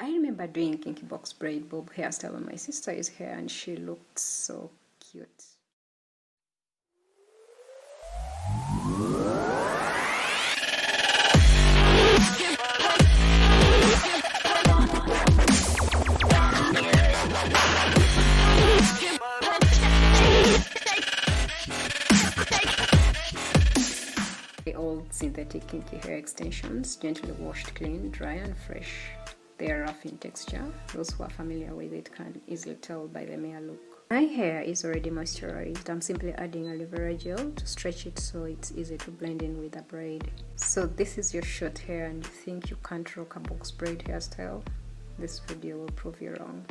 I remember doing kinky box braid bob hairstyle on my sister's hair, and she looked so cute. Old synthetic kinky hair extensions, gently washed clean, dry and fresh. They are rough in texture. Those who are familiar with it can easily tell by the mere look. My hair is already moisturized. I'm simply adding aloe vera gel to stretch it so it's easy to blend in with a braid. So this is your short hair and you think you can't rock a box braid hairstyle? This video will prove you wrong.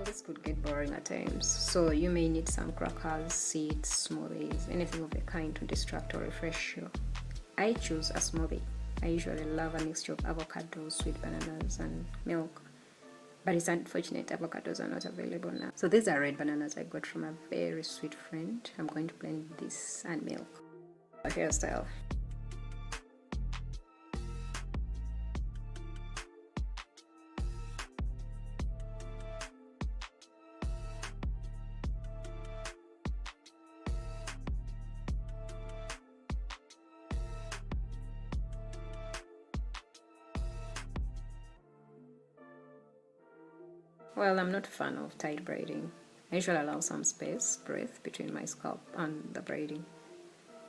This could get boring at times, so you may need some crackers, seeds, smoothies, anything of the kind to distract or refresh you. I choose a smoothie. I usually love a mixture of avocados, sweet bananas and milk, but it's unfortunate avocados are not available now. So these are red bananas I got from a very sweet friend. I'm going to blend this and milk. A hairstyle. Well, I'm not a fan of tight braiding. I usually allow some breath between my scalp and the braiding.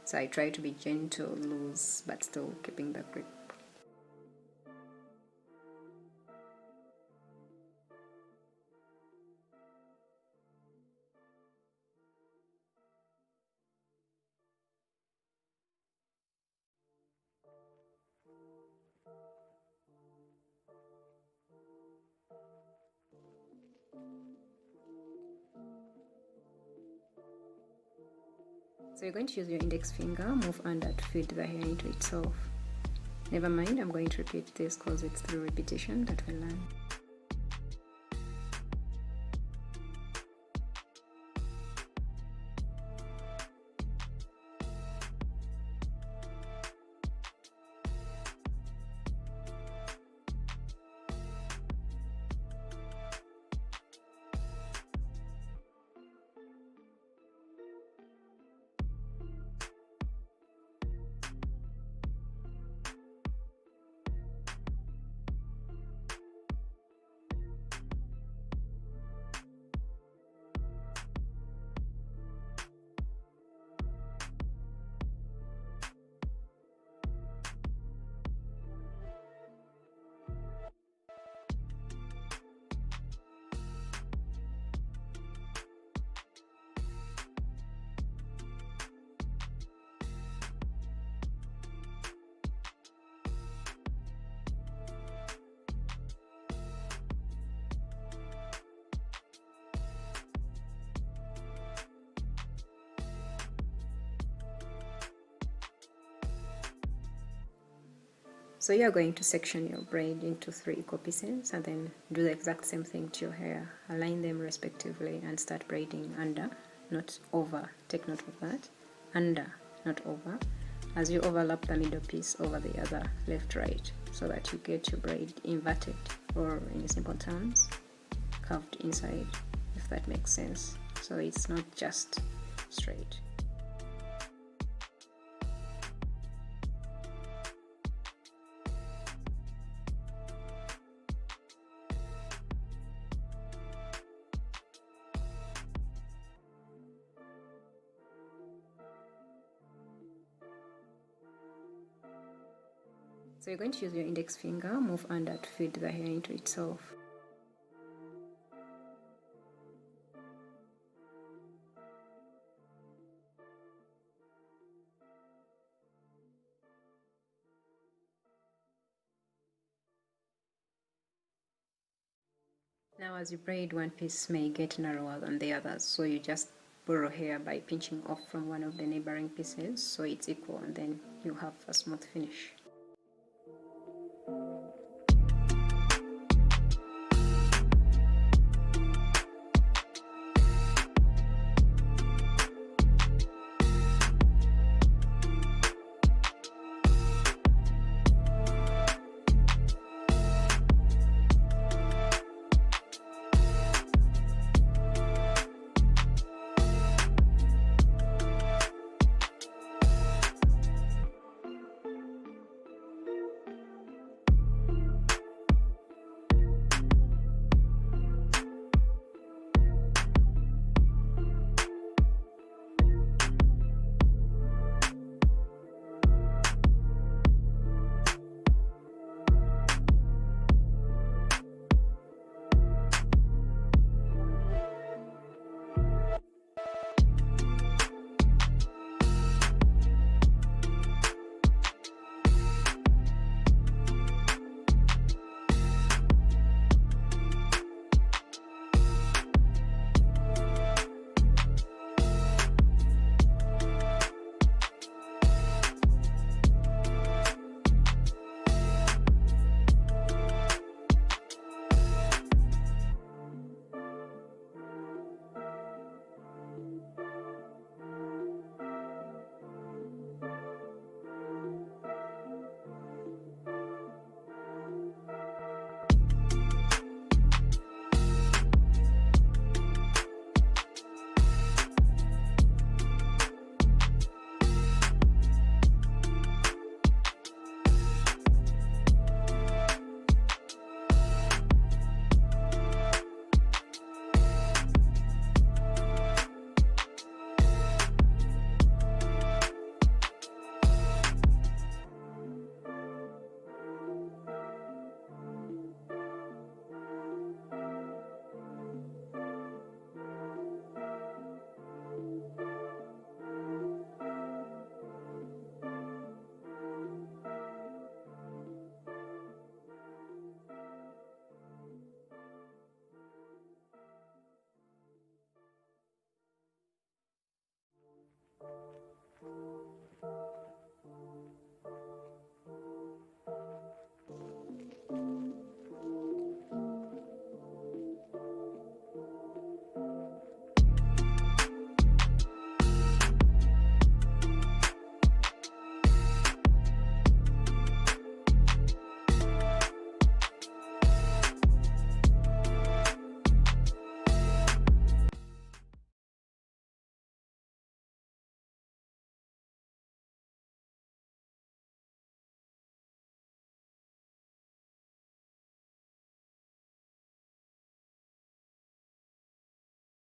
So I try to be gentle, loose, but still keeping the grip. So you're going to use your index finger, move under to feed the hair into itself. Never mind, I'm going to repeat this because it's through repetition that we learn. So you're going to section your braid into 3 equal pieces and then do the exact same thing to your hair. Align them respectively and start braiding under, not over. Take note of that. Under, not over. As you overlap the middle piece over the other, left, right, so that you get your braid inverted, or in simple terms, curved inside, if that makes sense. So it's not just straight. So you're going to use your index finger, move under to feed the hair into itself. Now as you braid, one piece may get narrower than the others, so you just borrow hair by pinching off from one of the neighboring pieces so it's equal, and then you have a smooth finish.